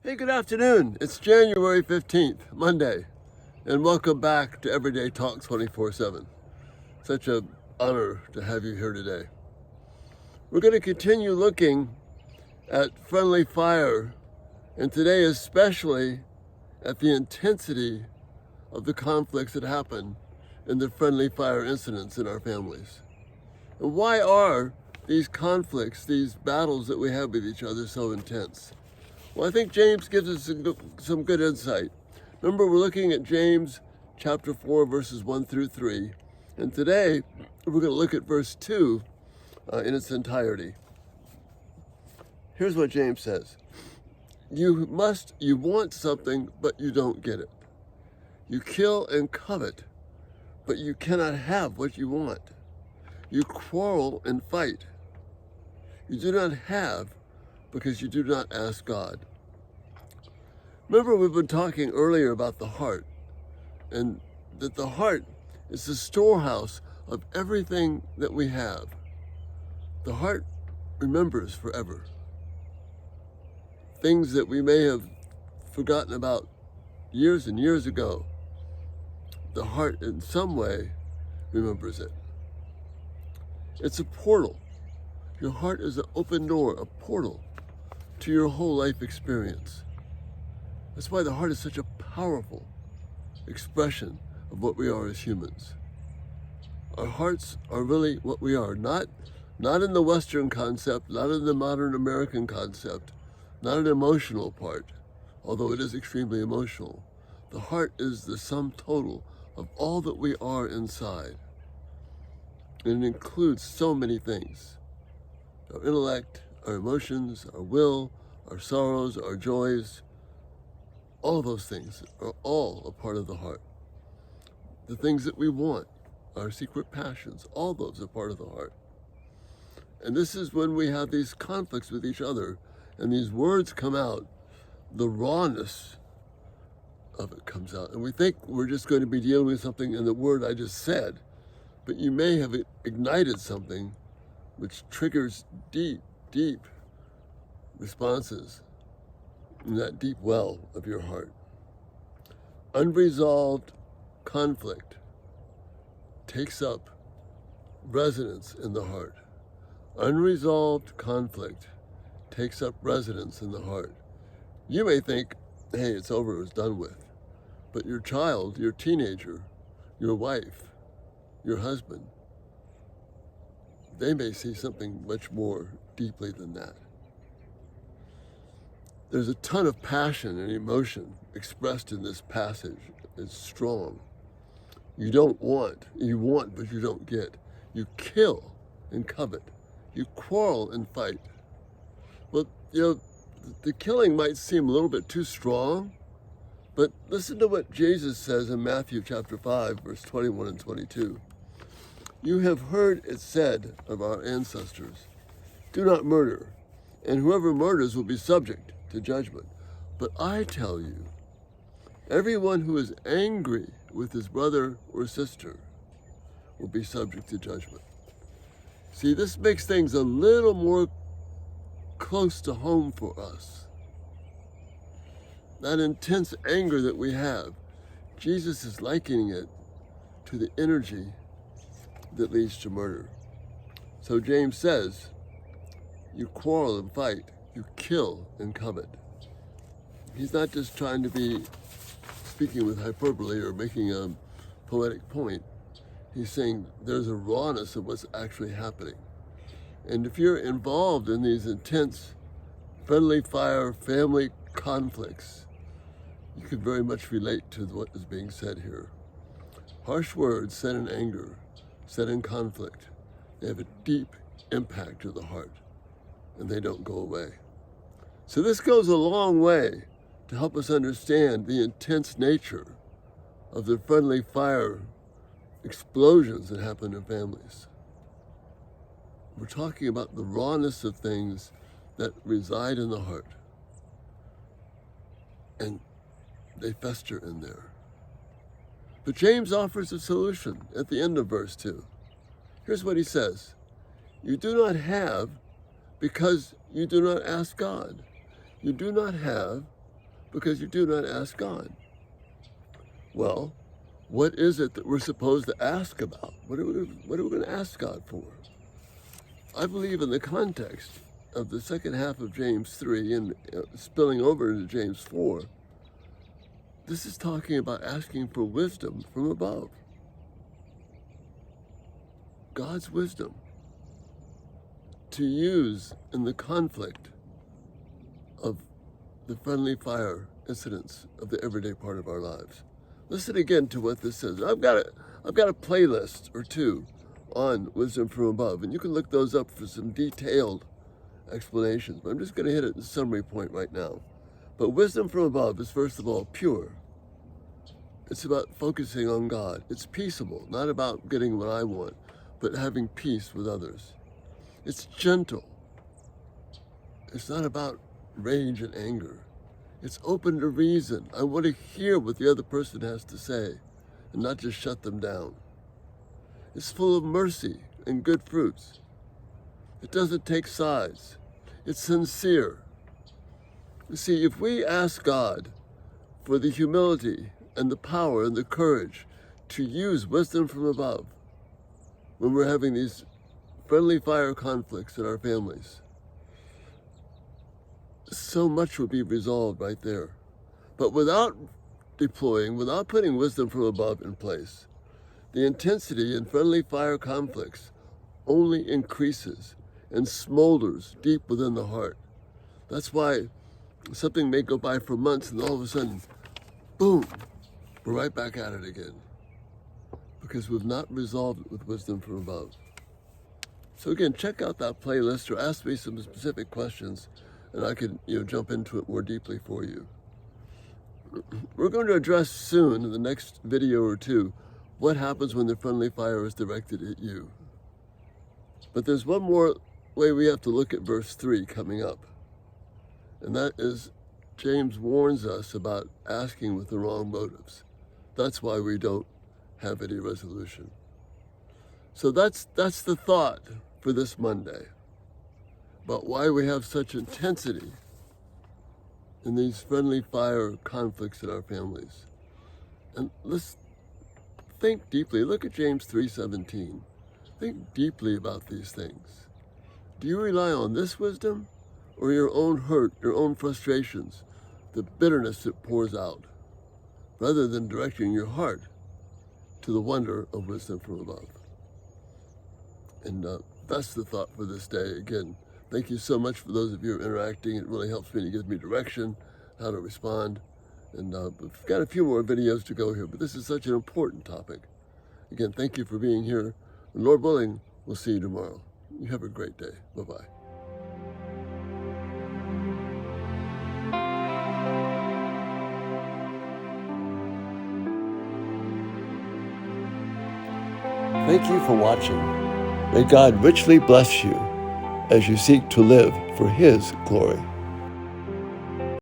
Hey, good afternoon. It's January 15th, Monday, and welcome back to Everyday Talk 24/7. Such an honor to have you here today. We're going to continue looking at friendly fire, and today especially at the intensity of the conflicts that happen in the friendly fire incidents in our families. And why are these conflicts, these battles that we have with each other so intense? Well, I think James gives us some good insight. Remember, we're looking at James chapter 4, verses 1 through 3. And today, we're going to look at verse 2 in its entirety. Here's what James says. You want something, but you don't get it. You kill and covet, but you cannot have what you want. You quarrel and fight. You do not have because you do not ask God. Remember, we've been talking earlier about the heart, and that the heart is the storehouse of everything that we have. The heart remembers forever. Things that we may have forgotten about years and years ago, the heart in some way remembers it. It's a portal. Your heart is an open door, a portal to your whole life experience. That's why the heart is such a powerful expression of what we are as humans. Our hearts are really what we are, not in the Western concept, not in the modern American concept, not an emotional part, although it is extremely emotional. The heart is the sum total of all that we are inside. And it includes so many things. Our intellect, our emotions, our will, our sorrows, our joys, all those things are all a part of the heart. The things that we want, our secret passions, all those are part of the heart. And this is when we have these conflicts with each other and these words come out, the rawness of it comes out. And we think we're just going to be dealing with something in the word I just said, but you may have ignited something which triggers deep, deep responses in that deep well of your heart. Unresolved conflict takes up residence in the heart. Unresolved conflict takes up residence in the heart. You may think, hey, it's over, it's done with. But your child, your teenager, your wife, your husband, they may see something much more deeply than that. There's a ton of passion and emotion expressed in this passage. It's strong. You want, but you don't get. You kill and covet. You quarrel and fight. Well, the killing might seem a little bit too strong, but listen to what Jesus says in Matthew chapter 5, verse 21 and 22. You have heard it said of our ancestors, do not murder, and whoever murders will be subject to judgment. But I tell you, everyone who is angry with his brother or sister will be subject to judgment. See, this makes things a little more close to home for us. That intense anger that we have, Jesus is likening it to the energy that leads to murder. So James says, you quarrel and fight, you kill and covet. He's not just trying to be speaking with hyperbole or making a poetic point. He's saying there's a rawness of what's actually happening. And if you're involved in these intense friendly fire family conflicts, you could very much relate to what is being said here. Harsh words said in anger, said in conflict, they have a deep impact to the heart, and they don't go away. So this goes a long way to help us understand the intense nature of the friendly fire explosions that happen in families. We're talking about the rawness of things that reside in the heart, and they fester in there. But James offers a solution at the end of verse 2. Here's what he says. You do not have because you do not ask God. You do not have because you do not ask God. Well, what is it that we're supposed to ask about? What are we going to ask God for? I believe in the context of the second half of James 3 and spilling over into James 4, this is talking about asking for wisdom from above. God's wisdom to use in the conflict of the friendly fire incidents of the everyday part of our lives. Listen again to what this says. I've got a playlist or two on wisdom from above, and you can look those up for some detailed explanations, but I'm just going to hit it in summary point right now. But wisdom from above is, first of all, pure. It's about focusing on God. It's peaceable, not about getting what I want, but having peace with others. It's gentle. It's not about rage and anger. It's open to reason. I want to hear what the other person has to say and not just shut them down. It's full of mercy and good fruits. It doesn't take sides. It's sincere. You see, if we ask God for the humility and the power and the courage to use wisdom from above when we're having these friendly fire conflicts in our families, so much will be resolved right there. But without putting wisdom from above in place, the intensity in friendly fire conflicts only increases and smolders deep within the heart. That's why something may go by for months and all of a sudden, boom, we're right back at it again. Because we've not resolved it with wisdom from above. So again, check out that playlist or ask me some specific questions and I can jump into it more deeply for you. We're going to address soon in the next video or two what happens when the friendly fire is directed at you. But there's one more way we have to look at verse 3 coming up. And that is, James warns us about asking with the wrong motives. That's why we don't have any resolution. So that's the thought for this Monday, about why we have such intensity in these friendly fire conflicts in our families. And let's think deeply. Look at James 3:17. Think deeply about these things. Do you rely on this wisdom or your own hurt, your own frustrations, the bitterness that pours out, rather than directing your heart to the wonder of wisdom from above? And that's the thought for this day. Again, thank you so much for those of you who are interacting. It really helps me to give me direction, how to respond. And we've got a few more videos to go here, but this is such an important topic. Again, thank you for being here. And Lord willing, we'll see you tomorrow. You have a great day. Bye-bye. Thank you for watching. May God richly bless you as you seek to live for His glory.